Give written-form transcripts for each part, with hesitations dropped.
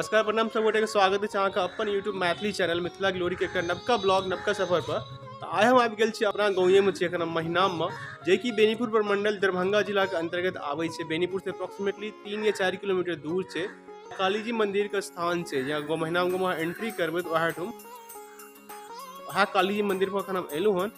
नमस्कार प्रणाम सब गोटे के स्वागत है अहाँ अपन YouTube Maithili channel Mithila Glory के नवका ब्लॉग नवका सफर पर। तो आइ हम आबि गेल छी अपना गाँवे में छी एखन महीना में जे कि बेनीपुर प्रमंडल दरभंगा जिला के अंतर्गत आबै छै। बेनीपुर से अप्रोक्सीमेटली 3 या 4 किलोमीटर दूर छै। काली जी मंदिर के स्थान छै जहाँ गो महीना में एंट्री करबै तो वह काली जी मंदिर पर एखन हम एलहुँ हन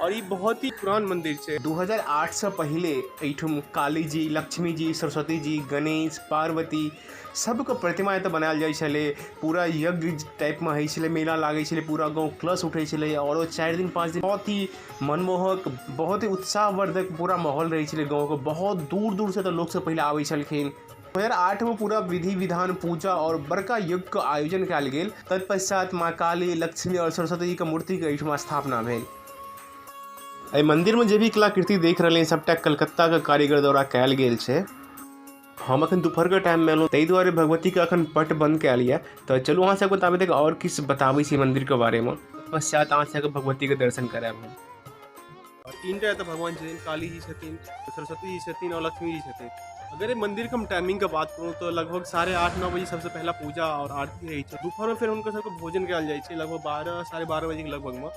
और ये बहुत ही पुरान मंदिर है। 2008 से पहले एठुम काली जी, लक्ष्मी जी, सरस्वती जी, गणेश, पार्वती सबके प्रतिमा एतऽ बनायल जाइ छलै। पूरा यज्ञ टाइप में होइ छलै, मेला लागै छलै, पूरा गाँव क्लश उठै छलै और 4 दिन 5 दिन बहुत ही मनमोहक, बहुत ही उत्साहवर्धक पूरा माहौल रहै छलै। गाँव के बहुत दूर दूर से तो लोग सब पहले आबै छलखिन। 2008 में पूरा विधि विधान पूजा और बड़का यज्ञ के आयोजन कयल गेल। तत्पश्चात माँ काली, लक्ष्मी और सरस्वती जी के मूर्ति के एहिठमा स्थापना भेल। एहि मंदिर में जे भी कलाकृति देख रहे हैं सबटा कलकत्ता के कारीगर द्वारा कयल गेल छै। हम अखन दोपहर के टाइम में एलहुँ ताहि दुआरे भगवती के अखन पट बंद कयल यऽ। तो चलू अहाँ सबके ताबे तक और किछु बताबै छी मंदिर के बारे में। पश्चात अहाँ सबके भगवती के दर्शन करायब हम। तीनटा एतऽ भगवान छथिन, काली जी छथिन, सरस्वती जी छथिन और लक्ष्मी जी छथिन। अगर मंदिर के हम टाइमिंग का बात करूँ तो लगभग 8:30-9 बजे सबसे पहला पूजा और आरती होइ छै। दोपहर में फिर हुनकर सबके भोजन कयल जाइ छै लगभग 12-12:30 बजे के लगभग में।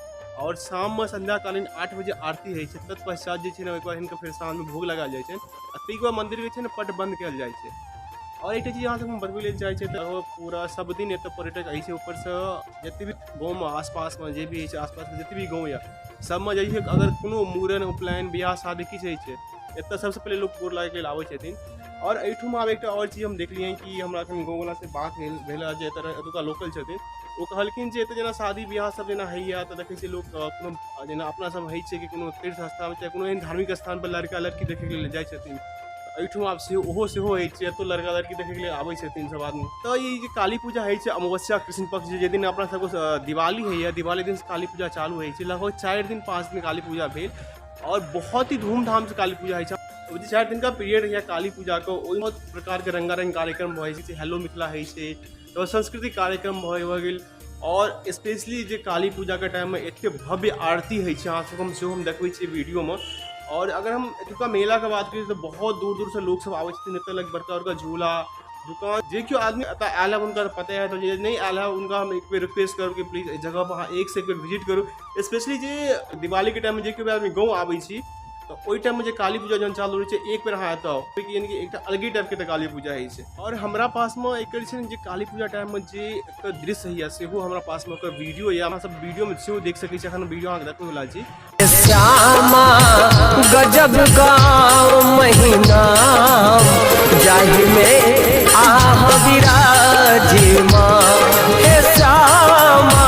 और शाम में संध्याकालीन 8 बजे आरती होइ छै। तत्पश्चात जे छै ने एक बार हिनका फिर साँझ में भोग लगायल जाइ छै। ताहिके बाद मंदिर के छै ने पट बंद कयल जाइ छै। और एक चीज यहाँ से हम बतबै लेल चाहै छै तो पूरा सब दिन एतऽ पर्यटक अइ छै। ऊपर से जते भी गाँव में आसपास में जे भी होइ छै, आसपास के जते भी गाँव या सब में जाइ छै। अगर कोनो मूड़न, उपनयन, बियाह शादी किछु होइ छै एतऽ सबसे पहले लोग गोर लागै के लेल आबै छथिन। और एहिठुमा आब एकटा और चीज हम देखलिए कि हमरा एखन गाँववला से बात भेल जे एतुका लोकल छथिन वो कहलखिन जे एतऽ जेना शादी बियाह सब जेना होइए तऽ देखै छै लोग कोनो जेना अपना सब होइ छै कि कोनो तीर्थ स्थान चाहे कोनो एहन धार्मिक स्थान पर लड़का लड़की देखै के लेल जाइ छथिन। एहिठुमा आब सेहो होइ छै, एतौ लड़का लड़की देखै के लेल आबै छथिन सब आदमी। तो ये जे काली पूजा होइ छै अमावस्या कृष्ण पक्ष जे दिन अपना सबके दिवाली होइए, दिवाली दिन से काली पूजा चालू होइ छै। लगभग 4 दिन 5 दिन काली पूजा भेल और बहुत ही धूमधाम से काली पूजा होइ छै। 4 दिन का पीरियड है काली पूजा को बहुत प्रकार के रंगारंग कार्यक्रम भऽ छै। हेलो मिथिला होइ छै तो सांस्कृतिक कार्यक्रम भऽ गेल। और स्पेशली जे काली पूजा के टाइम में एते भव्य आरती होइ छै, अहाँ सबके हम देखबै छियै वीडियो में। और अगर हम एतुका मेला के बात करी तो बहुत दूर दूर से लोग सब आबै छथिन एतऽ लग बड़का बड़का झूला दुकान। जे क्यों आदमी एतऽ आयल है उनका पता है, तो जे नहीं आयल है उनका हम एक बार रिक्वेस्ट करूँ कि प्लीज इस जगह पर एक से एक बार विजिट करूँ। स्पेशली जे दिवाली के टाइम में जे क्यों आदमी गाँव आबै छी तो ओहि टाइम में जे काली पूजा जब चालू होइ छै एक बेर अहाँ एतऽ यानी कि एक अलगे टाइप के काली पूजा होइ छै। और हमरा पास में एक जे काली पूजा टाइम में जे एक दृश्य है सेहो हमरा पास में ओकर वीडियो या अहाँ सब वीडियो में सेहो देख सकै छी। अखन वीडियो अहाँ देखै वाला छी। श्यामा गजब गाँव महीना जाहि में आह विराजी माँ। हे श्यामा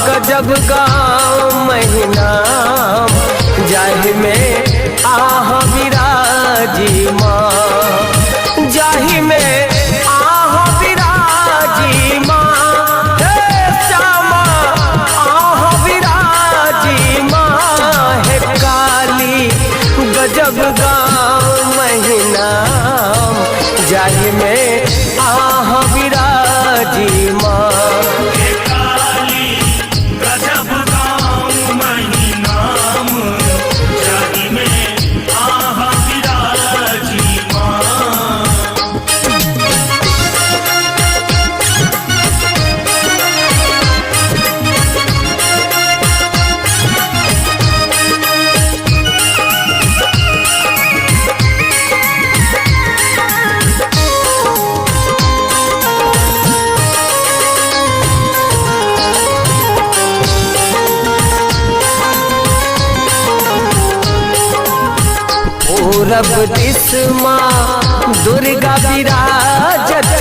गजब गाँव महीना जाहि में आह विराजी माँ। जाहि में आह विराजी माँ। हे श्यामा आह विराजी माँ। हे काली गजब गाँव महीना जाहि में आह विराजी माँ। पूरब दिस माँ दुर्गा विराजत।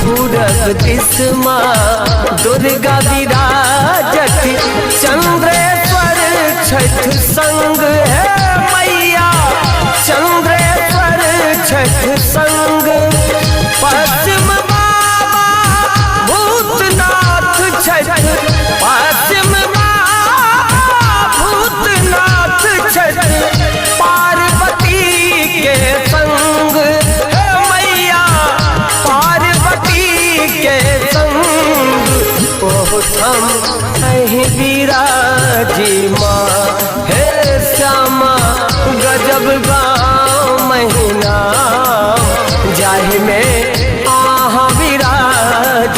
पूरब दिस माँ दुर्गा विराजत। चंद्रेश्वर छठ संग है मैया। चंद्रेश्वर छठ संग पश्चिम बाबा भूतनाथ छठ। पश्चिम बाबा भूतनाथ छठ। पार्वती के संग है मैया। पार्वती के संग ओहम अहि विराजी माँ। हे श्यामा गजब गाँव महीना जाहि में आह विराजी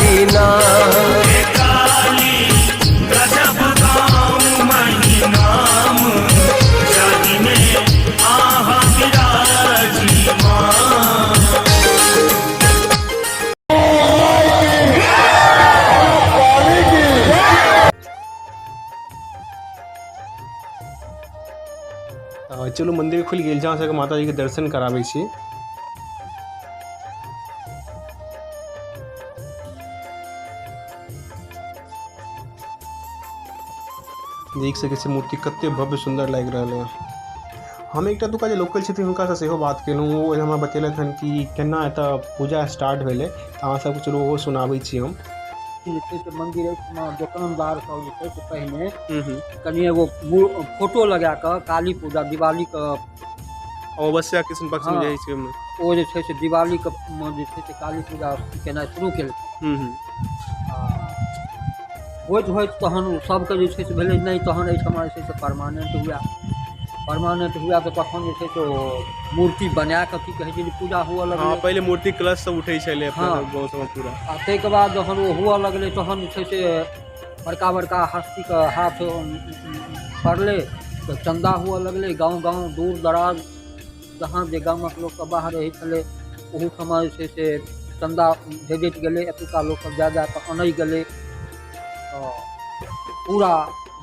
चलो मंदिर खुल गेल, जहाँ से माता जी के दर्शन कराबै छी। देख सकै छी मूर्ति कते भव्य सुंदर लागि रहल है। हम एकटा दुका जे लोकल छथिन हुनका से सेहो बात केलहुँ, ओ हमरा बतेलक हन कि केना एतऽ पूजा स्टार्ट भेलै, अहाँ सबके चलो ओहो सुनाबै छी हम। जे छै से मंदिर दुकानदार सब जे छै से पहिने कनि एगो फोटो लगा कऽ काली पूजा दिवाली के अमावस्या कृष्ण पक्ष में जाइ छै ओ जे छै से दिवाली के जे छै से काली पूजा केनाइ शुरू केलकै। होइत होइत तहन सबके जे छै से भेलै नहि तहन एहिठाम जे छै से परमानेंट हुआ तऽ तखन जे छै से ओ मूर्ति बना कऽ की कहै छै जे पूजा हुअ लगलै। हाँ, पहिले मूर्ति कलश सब उठै छलै अपना गाँव सबमे पूरा। आ ताहिके बाद जखन ओ हुअ लगलै तहन जे छै से बड़का बड़का हस्तीके हाथ पड़लै तऽ चन्दा हुअ लगलै। गाँव गाँव दूर दराज जहाँ जे गामक लोकके बाहर रहै छलै ओहूठाम जे छै से चन्दा भेजैत गेलै, एतुका लोकके जा कऽ अनै गेलै। पूरा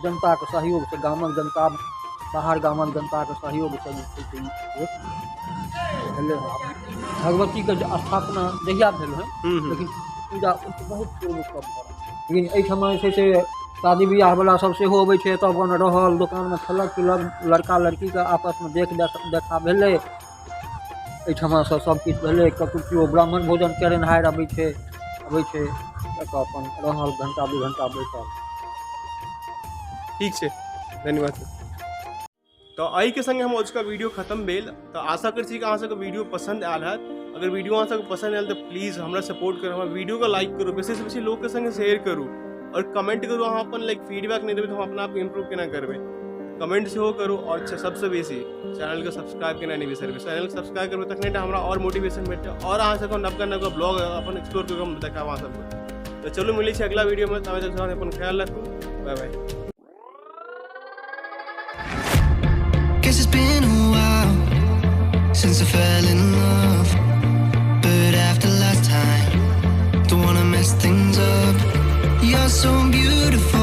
जनताके सहयोग से गामक जनता बाहर गामक जनताके सहयोग से जे छै से भेलै। भगवतीके स्थापना जहिया भेल है लेकिन पूजा बहुत पूर्व कम भऽ रहल। लेकिन एहिठाम जे छै से शादी बियाहवला सब सेहो अबै छै, एतऽ अपन रहल दोकानमे खेलक पीलक, लड़का लड़कीके आपसमे देखा भेलै, एहिठाम से सबकिछु भेलै। केओ ब्राह्मण भोजन केरनिहार अबै छै एतऽ अपन रहल घंटा 2 घंटा बैसल। ठीक छै, धन्यवाद सर। तो एहि के संगे हम आजुका वीडियो खत्म भेल। तो आशा कर छी कि अहाँ सबके वीडियो पसंद आयल है। अगर वीडियो अहाँ सबके पसंद आयल तो प्लीज हमरा सपोर्ट करू, हमरा वीडियो को लाइक करू, बेसी से बेसी लोग के संगे शेयर करू और कमेंट करू। अहाँ अपन फीडबैक नहीं देबै तो हम अपना आप इम्प्रूव केना करबै, कमेंट सेहो करू। और सबसे बेसी चैनल को सब्सक्राइब केना नहीं बिसरबै। चैनल को सब्सक्राइब करबै तखने हमरा और मोटिवेशन भेटत और अहाँ सबके नवका ब्लॉग अपन एक्सप्लोर करके हम देखाब अहाँ सबके। तो चलो मिलै छै अगला वीडियो में, तब तक अपन ख्याल रखू, bye bye. Guess it's been a while since I fell in love, but after last time, don't wanna mess things up. You're so beautiful.